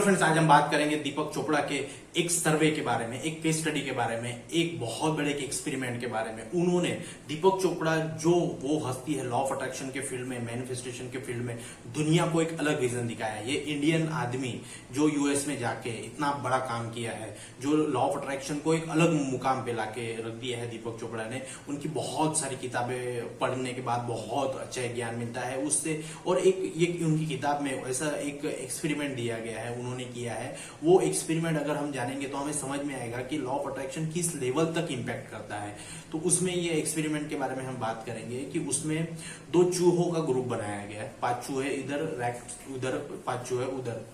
Friends, आज हम बात करेंगे दीपक चोपड़ा के एक सर्वे के बारे में, एक केस स्टडी के बारे में, एक बहुत बड़े के एक्सपेरिमेंट के बारे में। उन्होंने दीपक चोपड़ा जो वो हस्ती है लॉ ऑफ अट्रैक्शन के फील्ड में, मैनिफेस्टेशन के फील्ड में, दुनिया को एक अलग विजन दिखाया है। ये इंडियन आदमी जो यूएस में जाके इतना बड़ा काम किया है, जो लॉ ऑफ अट्रैक्शन को एक अलग मुकाम पे लाके रख दिया है दीपक चोपड़ा ने। उनकी बहुत सारी किताबें पढ़ने के बाद बहुत अच्छा ज्ञान मिलता है उससे। और एक ये उनकी किताब में ऐसा एक एक्सपेरिमेंट दिया गया है, उन्होंने किया है। वो एक्सपेरिमेंट अगर हम जानेंगे तो हमें समझ में आएगा कि लॉ ऑफ अट्रैक्शन किस लेवल तक इंपैक्ट करता है। तो उसमें ये एक्सपेरिमेंट के बारे में हम बात करेंगे कि उसमें 2 चूहों का ग्रुप बनाया गया है। 5 चूहे इधर, उधर 5 चूहे उधर,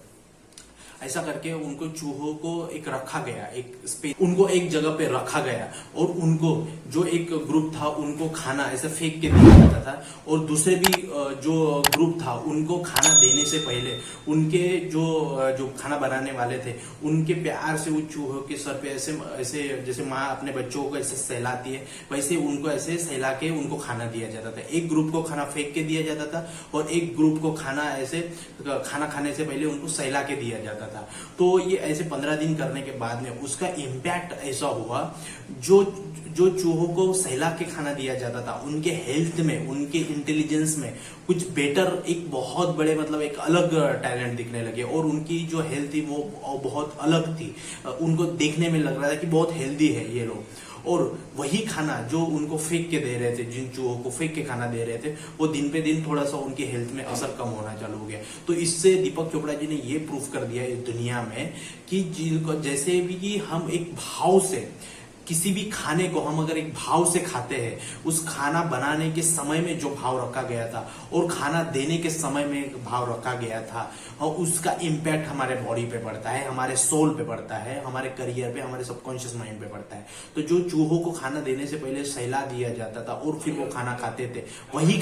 ऐसा करके उनको चूहों को एक रखा गया, एक स्पेस, उनको एक जगह पे रखा गया। और उनको जो एक ग्रुप था उनको खाना ऐसे फेंक के दिया जाता था, और दूसरे भी जो ग्रुप था उनको खाना देने से पहले उनके जो खाना बनाने वाले थे उनके प्यार से उस चूहों के सर पे ऐसे ऐसे जैसे माँ अपने बच्चों को ऐसे सहलाती है, वैसे उनको ऐसे सहला के उनको खाना दिया जाता था। एक ग्रुप को खाना फेंक के दिया जाता था और एक ग्रुप को खाना ऐसे खाना खाने से पहले उनको सहला के दिया जाता था। तो ये ऐसे 15 दिन करने के बाद में उसका इम्पैक्ट ऐसा हुआ, जो चूहों को सहला के खाना दिया जाता था उनके हेल्थ में, उनके इंटेलिजेंस में कुछ बेटर, एक बहुत बड़े मतलब एक अलग टैलेंट दिखने लगे। और उनकी जो हेल्थ थी वो बहुत अलग थी, उनको देखने में लग रहा था कि बहुत हेल्दी है ये लोग। और वही खाना जो उनको फेंक के दे रहे थे, जिन चूहों को फेंक के खाना दे रहे थे, वो दिन पे दिन थोड़ा सा उनकी हेल्थ में असर कम होना चालू हो गया। तो इससे दीपक चोपड़ा जी ने ये प्रूफ कर दिया इस दुनिया में कि जैसे भी हम एक भाव से किसी भी खाने को, हम अगर एक भाव से खाते हैं, उस खाना बनाने के समय में जो भाव रखा गया था और खाना देने के समय में एक भाव रखा गया था, और उसका इम्पैक्ट हमारे बॉडी पे पड़ता है, हमारे सोल पे पड़ता है, हमारे करियर पे, हमारे सबकॉन्शियस माइंड पे पड़ता है। तो जो चूहों को खाना देने से पहले सहला दिया जाता था और फिर वो खाना खाते थे, वही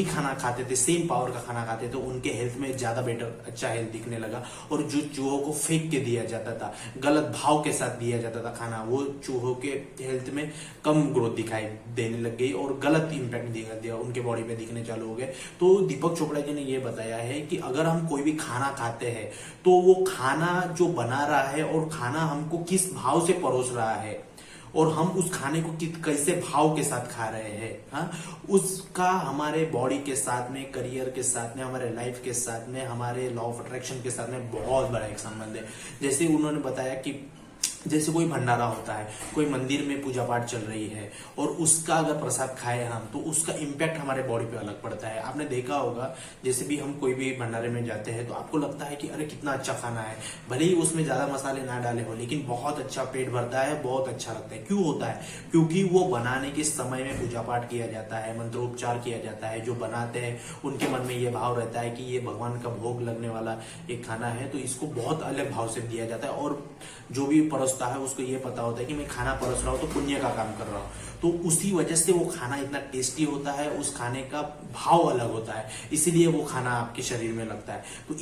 खाना खाते थे, सेम पावर का खाना खाते थे, उनके हेल्थ में ज्यादा बेटर, अच्छा हेल्थ दिखने लगा। और जो चूहों को फेंक के दिया जाता था, गलत भाव के साथ दिया जाता था खाना, वो चूहों के हेल्थ में कम ग्रोथ दिखाई देने लग गई और गलत इंपैक्ट दिया उनके बॉडी पे दिखने चालू हो गए। तो दीपक चोपड़ा जी ने ये बताया है कि अगर हम कोई भी खाना खाते हैं तो वो खाना जो बना रहा है और खाना हमको किस भाव से परोस रहा है और हम उस खाने को कैसे भाव के साथ खा रहे हैं, हाँ, उसका हमारे बॉडी के साथ में, करियर के साथ में, हमारे लाइफ के साथ में, हमारे लॉ ऑफ अट्रैक्शन के साथ में बहुत बड़ा एक संबंध है। जैसे उन्होंने बताया कि जैसे कोई भंडारा होता है, कोई मंदिर में पूजा पाठ चल रही है और उसका अगर प्रसाद खाए हम तो उसका इम्पैक्ट हमारे बॉडी पे अलग पड़ता है। आपने देखा होगा, जैसे भी हम कोई भी भंडारे में जाते हैं तो आपको लगता है कि अरे कितना अच्छा खाना है, भले ही उसमें ज्यादा मसाले ना डाले हो, लेकिन बहुत अच्छा पेट भरता है, बहुत अच्छा लगता है। क्यों होता है? क्योंकि वो बनाने के समय में पूजा पाठ किया जाता है, मंत्रोपचार किया जाता है। जो बनाते हैं उनके मन में ये भाव रहता है कि ये भगवान का भोग लगने वाला एक खाना है, तो इसको बहुत अलग भाव से दिया जाता है। और जो भी परोसता है उसको ये पता होता है कि मैं खाना परोस रहा हूँ तो पुण्य का काम कर रहा हूँ, तो उसी वजह से वो खाना इतना टेस्टी होता है, उस खाने का भाव अलग होता है, इसीलिए वो खाना आपके शरीर में लगता है। तो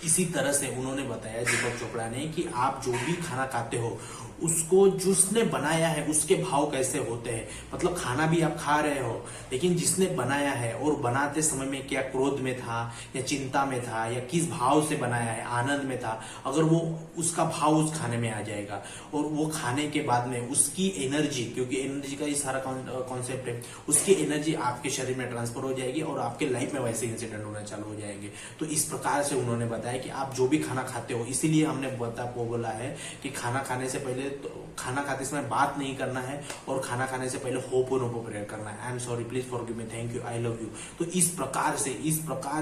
इसी तरह से उन्होंने बताया दीपक चोपड़ा ने कि आप जो भी खाना खाते हो उसको जिसने बनाया है उसके भाव कैसे होते हैं। मतलब खाना भी आप खा रहे हो, लेकिन जिसने बनाया है और बनाते समय में क्या क्रोध में था या चिंता में था या किस भाव से बनाया है, आनंद में था, अगर वो उसका भाव उस खाने में आ जाएगा और वो खाने के बाद में उसकी एनर्जी, क्योंकि एनर्जी का ही सारा कॉन्सेप्ट है, उसकी एनर्जी आपके शरीर में ट्रांसफर हो जाएगी और आपके लाइफ में वैसे इंसिडेंट होना चालू हो जाएंगे। तो इस प्रकार से उन्होंने बताया कि आप जो भी खाना खाते हो, इसीलिए हमने बोला है कि खाना खाने से पहले, तो खाना खाते समय बात नहीं करना है और खाना खाने से पहले होपोनोपो प्रेयर करना है। I am sorry, please forgive me, thank you, I love you. तो इस प्रकार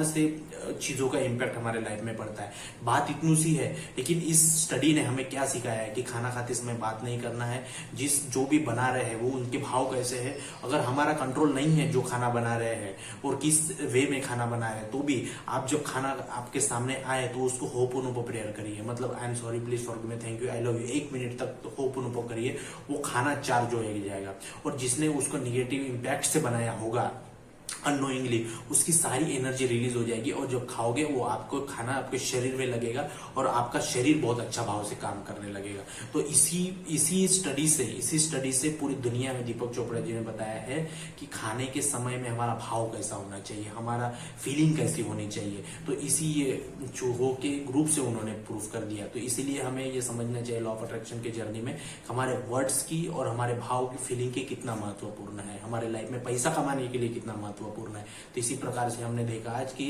से चीजों का इम्पैक्ट हमारे लाइफ में पड़ता है। बात इतनी सी है, लेकिन इस स्टडी ने हमें क्या सिखाया है कि खाना खाते समय बात नहीं करना है। जो भी बना रहे हैं वो उनके भाव कैसे है, अगर हमारा कंट्रोल नहीं है जो खाना बना रहे हैं और किस वे में खाना बना रहे हैं, तो भी आप जब खाना आपके सामने आए तो उसको होपोनोपो प्रेयर करिए। मतलब I am sorry, please forgive me, thank you, I love you, 1 minute तक तो होपोनोपो करिए, वो खाना चार्ज हो जाएगा। और जिसने उसको निगेटिव इंपैक्ट से बनाया होगा अननोइंगली उसकी सारी एनर्जी रिलीज हो जाएगी, और जब खाओगे वो आपको खाना आपके शरीर में लगेगा और आपका शरीर बहुत अच्छा भाव से काम करने लगेगा। तो इसी स्टडी से पूरी दुनिया में दीपक चोपड़ा जी ने बताया है कि खाने के समय में हमारा भाव कैसा होना चाहिए, हमारा फीलिंग कैसी होनी चाहिए। तो इसी ये चूहों के ग्रुप से उन्होंने प्रूफ कर दिया। तो इसीलिए हमें ये समझना चाहिए लॉ ऑफ अट्रैक्शन के जर्नी में हमारे वर्ड्स की और हमारे भाव की फीलिंग की कितना महत्वपूर्ण है, हमारे लाइफ में पैसा कमाने के लिए कितना महत्वपूर्ण है। तो इसी प्रकार से हमने देखा आज कि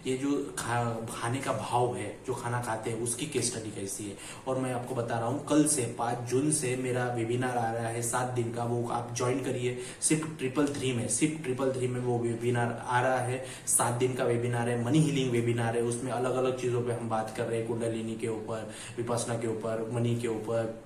ये जो खाने का भाव है, जो खाना खाते हैं उसकी केस स्टडी कैसी है। और मैं आपको बता रहा हूँ कल से 5 जून से मेरा वेबिनार आ रहा है 7 दिन का, वो आप ज्वाइन करिए। सिर्फ 333 में वो वेबिनार आ रहा है। 7 दिन का वेबिनार है, मनी हीलिंग वेबिनार है। उसमें अलग अलग चीजों पे हम बात कर रहे हैं, कुंडलिनी के ऊपर, विपස්සना के ऊपर, मनी के ऊपर,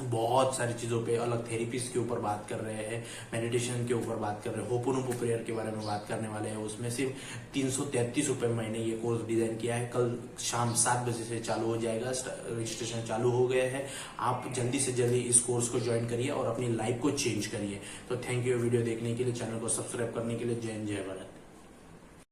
बहुत सारी चीजों पे, अलग थेरेपीज के ऊपर बात कर रहे हैं, मेडिटेशन के ऊपर बात कर रहे हैं, होपोनोपो प्रेयर के बारे में बात करने वाले हैं। उसमें सिर्फ 333 रुपए मैंने ये कोर्स डिजाइन किया है। कल शाम 7 बजे से चालू हो जाएगा, रजिस्ट्रेशन चालू हो गया है। आप जल्दी से जल्दी इस कोर्स को ज्वाइन करिए और अपनी लाइफ को चेंज करिए। तो थैंक यू वीडियो देखने के लिए, चैनल को सब्सक्राइब करने के लिए। जय हिंद, जय भारत।